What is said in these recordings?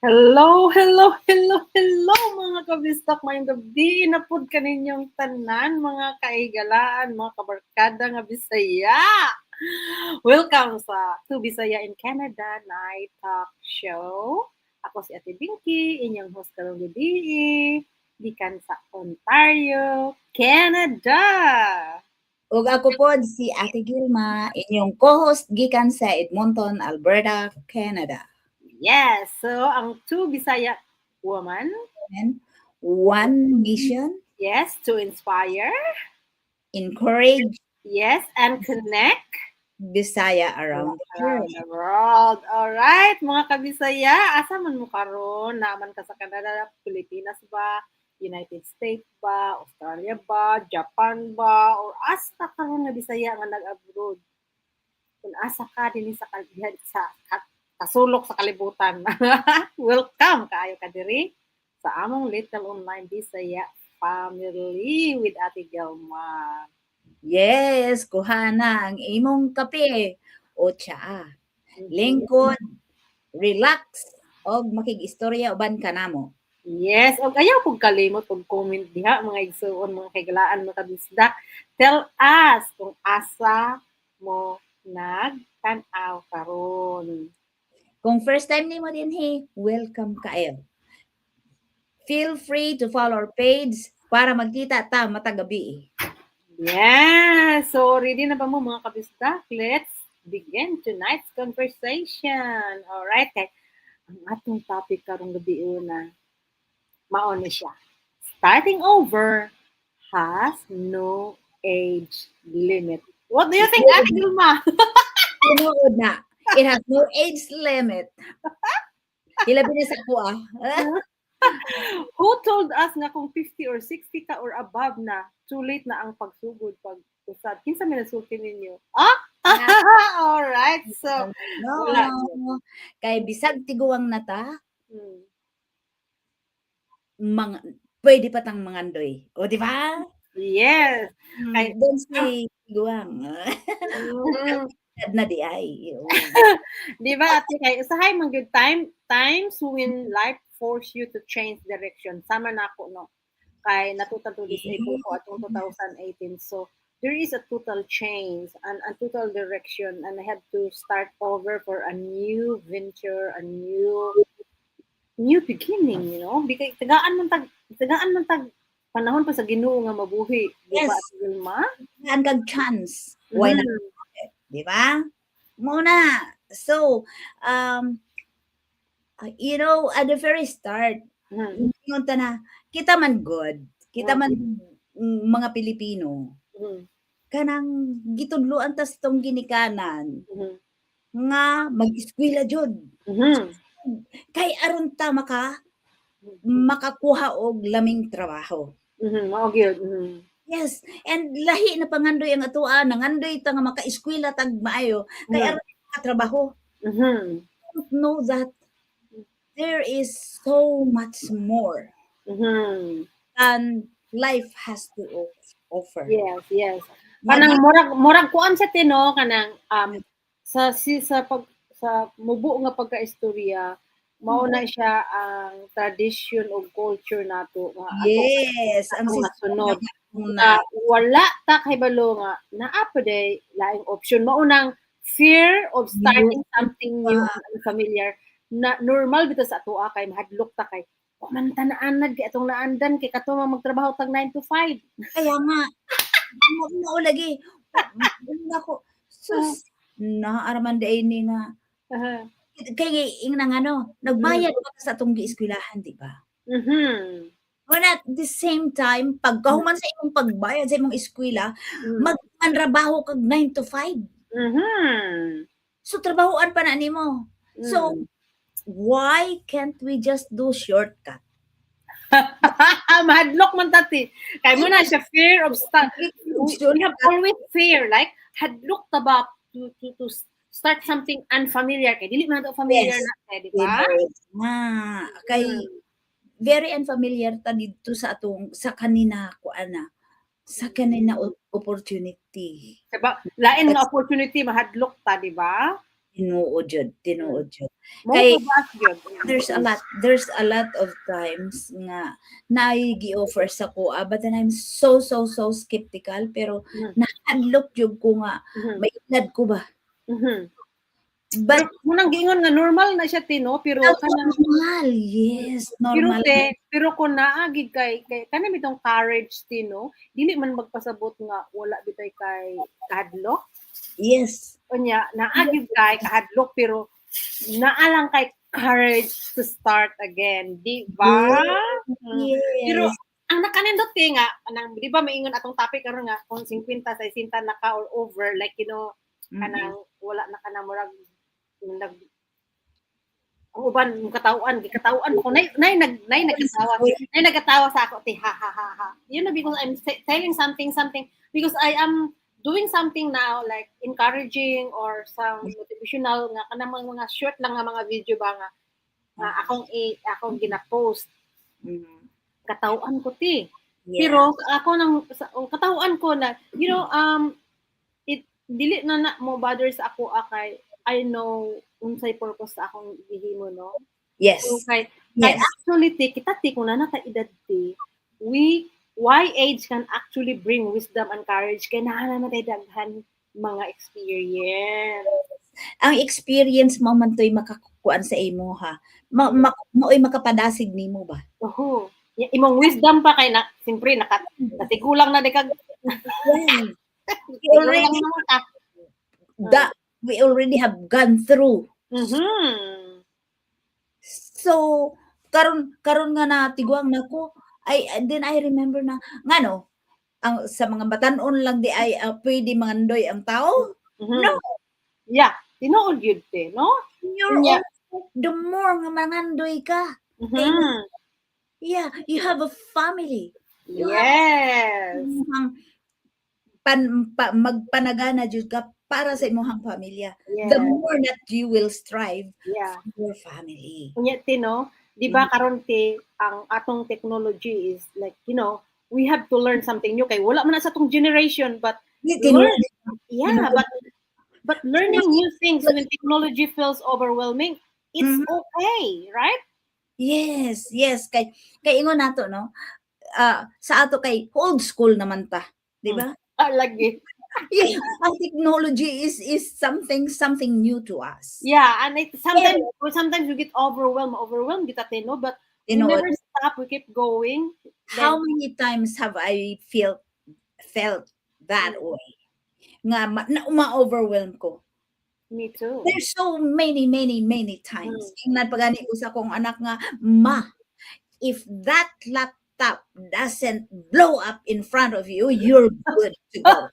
Hello, hello, hello, hello mga kabistak, mayong gabi na pud kaninyong tanan, mga kaigalaan, mga kabarkada nga Bisaya. Welcome sa To Bisaya in Canada Night Talk Show. Ako si Ate Binky, inyong host karong gabi, gikan sa Ontario, Canada. Ug ako pod si Ate Gilma, inyong co-host gikan sa Edmonton, Alberta, Canada. Yes, so ang To Bisaya woman, And one mission, yes, to inspire, encourage yes, and connect Bisaya around the around world. the world. Alright, mga kabisaya, asa man mo karon? Naman ka sa Canada, Pilipinas ba? United States ba? Australia ba? Japan ba? Or asa ka karon nga Bisaya nga nag-abroad? Kung asa ka din sa kasulok sa kalibutan. Welcome kaayo ka diri sa among Little Online Bisaya family with Ate Gelma. Yes, kuhana ang imong kape o tsaa. Lingkod, relax, og makig-istorya uban kanamo. Yes, og ayaw pug kalimot og comment diha mga igsuon, mga kaigalaan, mga kabisdak. Tell us kung asa mo nagtan-aw karon. Kung first time nimo dinhi, welcome kaayo. Feel free to follow our page para magkita ta matag gabi. Yes, so ready na ba mo mga kabisdak? Let's begin tonight's conversation. Alright, kay ang atong topic karong gabi una, mao ni siya. Starting over has no age limit. What do you think, Ate Gilma? Tinuod na. It has no age limit. Hilabi na sa ako Who told us na kung 50 or 60 ka or above na, too late na ang pagsugod, pag-usad? Kinsa may nasulti ninyo? Ah? Alright, so, wala. No. Kay bisag tiguang nata, Hmm. mga, pwede pa tang mangandoy. O, di ba? Yes. Kay, Don't say tiguang. mm, Na di ay. di ba, ate, kay, usahay man good times when life force you to change direction. Sama na ako, no? Kay natutan to disable ko atong 2018. So, there is a total change and a total direction, and I had to start over for a new venture, a new beginning, you know? Because tagaan man tag panahon pa sa Ginoo nga mabuhi, di ba, Yes. Ate Vilma? Ang kag chance. Why not? Di ba? Muna. So, at the very start, Mhm. yung na, kita man good. Kita man mga Pilipino. Mhm. Kanang gitudloan tas tong ginikanan Mhm. nga mag-eskwela jud. Mhm. Kay aron ta makakuha og laming trabaho. Mhm. Mao gyud. Mhm. Yes, and lahi na pangandoy ang atoa, nangandoy ta nga maka-eskwela tag maayo kay Mhm. aron makatrabaho. Mhm. Don't know that there is so much more Mhm. than life has to offer. Yes, yes. Kanang murag kuan sa tino kanang sa mubo nga pagkaistorya mao na siya ang tradition o culture nato nga Yes, ang atong nasunod. na Wala ta kahibalo nga naa pa day laing option mao nang fear of starting something new and unfamiliar na normal bitaw sa atoa kay mahadlok ta kay wa man ta naanad kay atong naandan kay kato magtrabaho tag 9 to 5. kaya nga mao lagi nako sus naaraman day ni nga kay ing nang nagbayad pa sa atong gieskwelahan, di ba? Mhm. But at the same time, pagkahuman sa imong pagbayad sa imong eskwela, Mm. magmanrabaho kag 9 to 5. Mhm. So trabahoan pa na nimo. So why can't we just do shortcut? Mahadlok man tati. Kay mo na siya fear of we have always fear like hadlok ta ba to start something unfamiliar kay dili man to familiar Yes. na di ba? Kay very unfamiliar ta dito sa kanina sa kanina opportunity. Diba? Lain nga opportunity mahadlok ta, di ba? Tinuod jud, Mm. tinuod jud. Mo Kay pabas gyud. there's a lot of times nga naay gi-offer sa kuha, but then I'm so skeptical, pero Mhm. nahadlok jud ko nga Mhm. mailad ko ba. Mhm. But Pero munang giingon nga normal na siya Tino, pero kanang normal, yes, pero normal. pero kung naa gid kay kana bitong courage Tino, dili man magpasabot nga wala bitay kay kahadlok. Yes. Unya naa gid kay kahadlok pero naa lang kay courage to start again, di ba? Pero Yes. ang nakanindot nga anang di ba maingon atong topic karon nga kung 50 60 na ka or over like kanang wala na kanang murag nag ang uban gikatawaan ko nay nagkatawa sa ako ti ha ha ha ha, because I'm telling something because I am doing something now like encouraging or some motivational nga kanang mga short lang nga mga video ba nga akong gina-post katawan ko ti. Pero ako nang katawan ko na it dili na mo bother sa ako kay I know unsay purpose sa akong gihimo no. Yes. So kay Yes. actually kita kung na ta edad why age can actually bring wisdom and courage kay naa na tay daghan mga experience. Ang experience mo man to'y makakuan sa imo ha. Mo'y makapadasig nimo ba? Oho. Imong wisdom pa kay na siyempre natigulang na di kag we already have gone through. Mhm. So karon nga natiguang nako then I remember na ngano ang sa mga batan-on lang di ay pwede mangandoy ang tao. No. Yeah, tinuod yun te, no? You're also the more nga mangandoy ka. Yeah, you have a family. Yes. Magpanagana jud ka para sa imong pamilya. Yes. The more that you will strive for your family. Unya ti no, di ba karon ti ang atong technology is like, we have to learn something new kay wala man na sa atong generation but but learning new things when technology feels overwhelming, it's okay, right? Yes. Kay ingon nato no. Sa ato kay old school naman ta, di ba? Lagi. Yeah, ang technology is something new to us. Yeah, and sometimes we get overwhelmed kita no, but we never stop, we keep going. How many times have I felt that way? Nga ma-overwhelm ko. Me too. There's so many times. Ingnan pagani ko sa akong anak nga, ma, if that laptop doesn't blow up in front of you, you're good to go.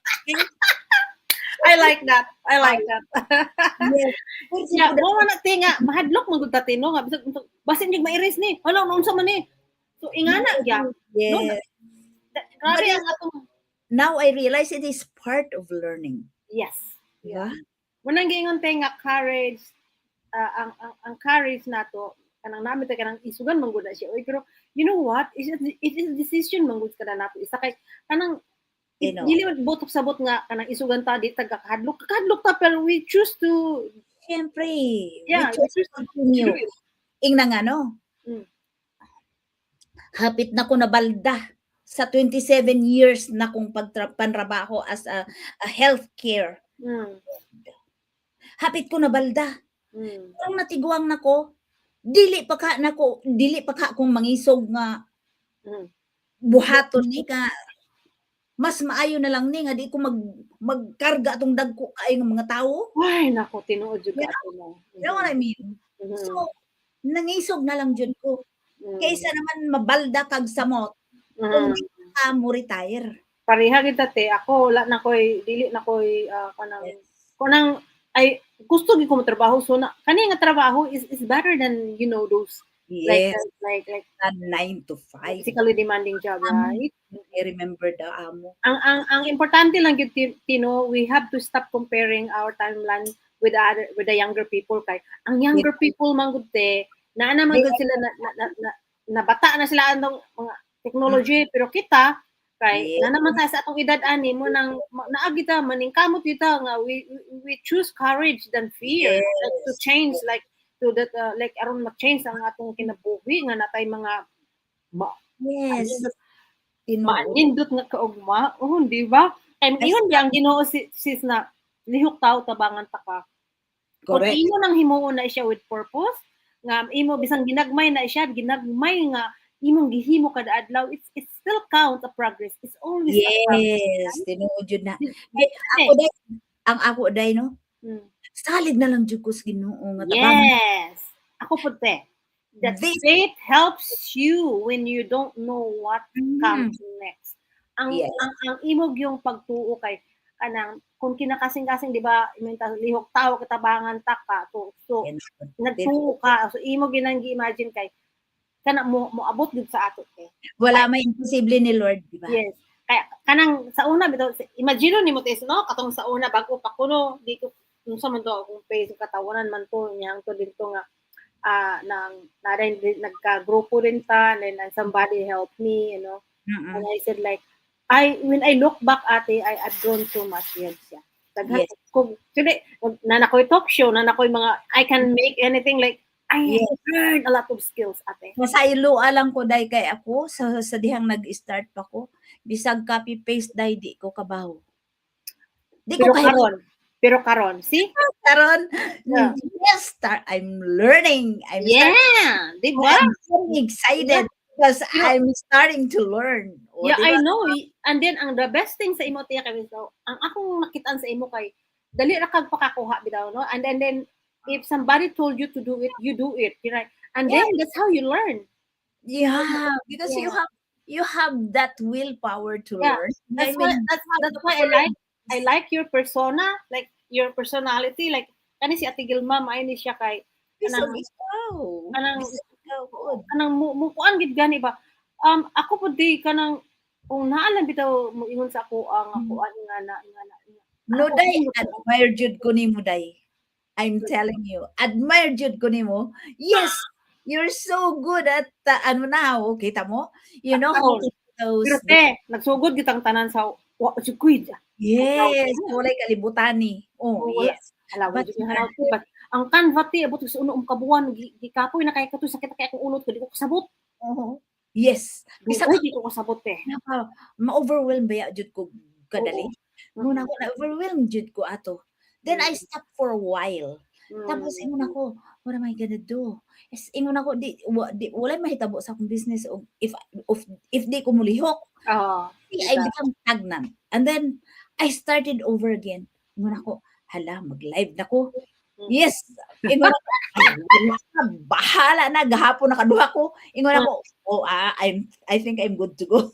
I like that. Yes. Yeah, mo man tinga mahadlok man gud tatino nga basin jud ma-erase ni. Hala, unsa man ni? So ingana ya. Yes. Grabe ang atong now I realize it is part of learning. Yes. Yeah. Munang giingon tay nga courage ang courage nato kanang nami tay kanang isugan man gud na siya. Oy, pero you know what? It is a decision man gud kada nato. Isa kay kanang dili both of sabot nga kanang isugan ta di tagakahadlok ta pero we choose to Siyempre. Yeah, we choose to continue. Ingna nga no. Hapit na ko nabalda sa 27 years na kong panrabaho as a healthcare. Hapit ko nabalda. Kung natiguang nako, dili pa ka kung mangisog nga buhaton ni ka. Mas maayo na lang ni nga di ko magkarga atong dagko kay ng mga tao. Ay, nako, tinuod jud ka mo. You know what I mean? So, nangisog na lang jud ko. Kaysa naman mabalda kag samot. Kung di ka mo retire. Pareha kita te, ako wala na koy dili na koy kanang ay gusto gi ko mo trabaho so na kani nga trabaho is better than those like 9 to 5 physically demanding job, right? I remember the amo. Ang importante lang gyud Tino, we have to stop comparing our timeline with the younger people kay ang younger people man gud te naa naman gud sila na bata na sila andong mga technology pero kita Kay Yes. na naman tayo sa atong edad ani mo nang naagi ta maningkamot kita nga we choose courage than fear like to Yes. change like to that like aron ma-change ang atong kinabuhi nga natay mga Yes. anindot, Tinuod. maanindot nga kaugma di ba kay Yes. ingon biyang Ginoo sis na lihok tao tabangan ta ka kung Correct. imo nang himuon na siya with purpose nga imo bisang ginagmay na siya ginagmay nga imong gihimo kada adlaw it still count a progress it's always a progress Yes, tinuod jud na. Kasi, Ako day, ang ako day no, mm, salig na lang jud ko sa Ginoo nga tabangan. yes ako po te that This faith helps you when you don't know what comes next ang Yes. ang imog yung pagtuo kay kanang kung kinakasing-kasing di ba mental lihok tao katabangan ta ka so nagtuo ka so imo ginang gi-imagine kay kana mo abot gud sa ato te wala may imposible ni Lord, di ba? yes kaya kanang sa una bitaw imagine nimo tes no katong sa una bago pa kuno di ko unsa man to kung face katawanan man to niyang to dito nga nang narin nagka-grupo rin ta and then somebody helped me you know and I said like when I look back ate I've grown so much yes siya daghan Yes. kung sili nanakoy talk show nanakoy mga I can make anything like I learned a lot of skills ate Masaylo alang ko day kay ako sa dihang nag-start pa ko bisag copy paste day di ko kabaho. Di ko pero karon see karon yes I'm learning di ba I'm very excited because I'm starting to learn. Yeah, I know. And then ang the best thing sa imo tiya kay so, ang akong nakitaan sa imo kay dali ra kag pakakuha bitaw no. And then if somebody told you to do it, you do it, right? And then that's how you learn. Yeah, because you have that willpower to learn. That's why I like your persona, like your personality, like kani si Ate Gilma maayni siya kay kanang mukuan gid gani ba ako pud di kanang kung naalam bitaw mo ingon sa ako ang ako nga no day admire jud ko nimo day I'm telling you admire jud ko nimo yes you're so good at ano na kita mo you know how to pero nagsugod gitang tanan sa squid yes walay kalibutan ni yes but ang Canva ti abot sa uno kabuan gikapoy na kay kato sakit kay akong unod ko di ko kasabot yes bisag di ko kasabot ma-overwhelm ba jud ko kadali muna ko na overwhelmed jud ko ato then I stopped for a while tapos ingon ako what am I gonna do ingon ako di wala mahitabo sa akong business if di ko mulihok I become stagnant and then I started over again ingon ako hala mag-live na ko yes ingon ako bahala na gahapon nakaduha ko ingon ako I think I'm good to go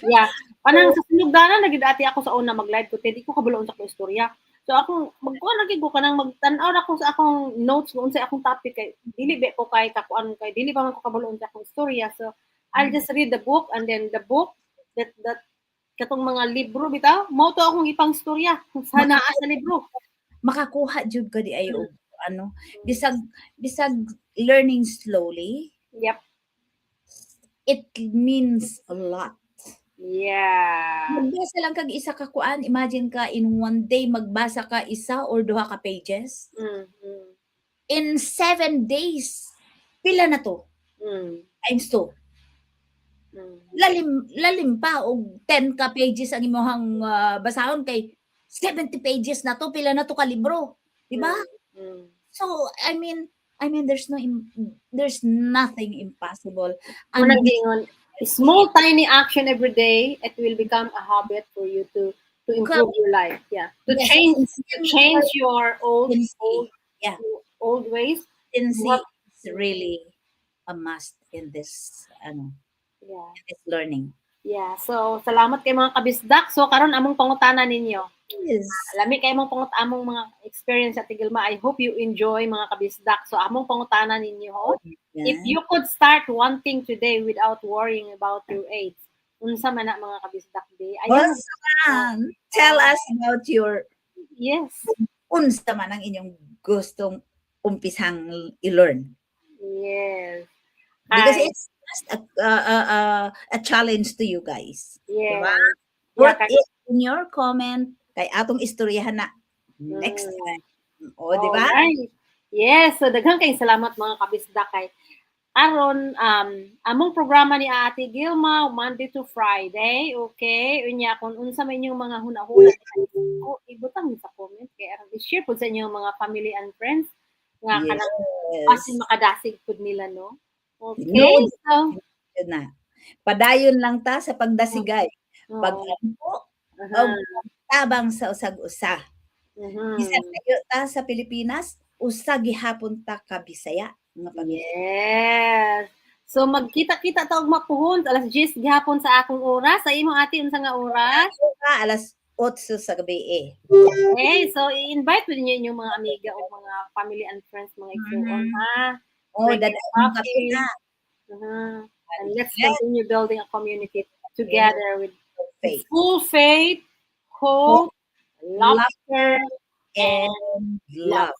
yeah panang sa sinugdanan nagid ati ako sa una mag-live ko di ko kabalo sa akong istorya so akong magkuan lagi ko kanang magtan-aw ako sa akong notes kung unsay akong topic kay dili be ko kay kakuan kay dili pa man ko kabalo sa akong istorya so I'll just read the book and then the book that katong mga libro bitaw mao to akong ipang istorya sa naa sa libro makakuha jud ka di ayo ano bisag learning slowly yep it means a lot. Yeah. Magbasa lang kag isa ka kuan, imagine ka in one day magbasa ka isa or duha ka pages. In 7 days, pila na to? Times 2. Lalim pa og 10 ka pages ang imong basahon kay 70 pages na to, pila na to ka libro, di ba? So I mean there's nothing impossible. Small tiny action every day, it will become a habit for you to improve your life. Yeah. To change your old ways. It's really a must in this this learning. Yeah. So salamat kay mga kabisdak. So karon among pangutana ninyo. Yes. Lami kay among mga experience sa Tigilma. I hope you enjoy mga kabisdak. So among pangutana ninyo. If you could start one thing today without worrying about your age, unsa man na mga kabisdak day? Tell us about your unsa man ang inyong gustong umpisang i-learn. Yes. Because just a challenge to you guys. Yes. Diba? Yeah, Put it in your comment kay atong istoryahan na next time. O, di ba? Alright. Yes, so daghang kayong salamat mga kabisda kay aron among programa ni Ate Gilma Monday to Friday, okay? Unya kung unsa man inyong mga hunahuna ibutang sa comment kay aron i-share pud sa inyong mga family and friends nga kanang basin Yes. makadasig pud nila, no? Okay, Nood. so Yun na. Padayon lang ta sa pagdasigay. Pag-ampo o tabang sa usag-usa. Bisan kayo ta sa Pilipinas, usa gihapon ta ka Bisaya nga pamilya. Yes. So magkita-kita ta og mapuhon alas 10 gihapon sa akong oras. Sa imo ate unsa nga oras? Alas 8 sa gabi eh. Okay, so i-invite mo niyo inyong mga amiga o mga family and friends, mga igsoon, ha? Oh, Bring dadaan coffee. kape na. And let's continue building a community together with Faith. full faith, hope, laughter, and love.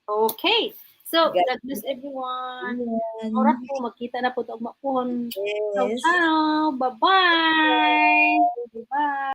Okay. So, God God bless everyone. Ayan. Oras po, magkita na po ito og mapuhon. Yes. Ciao, ciao. Bye-bye. Bye-bye.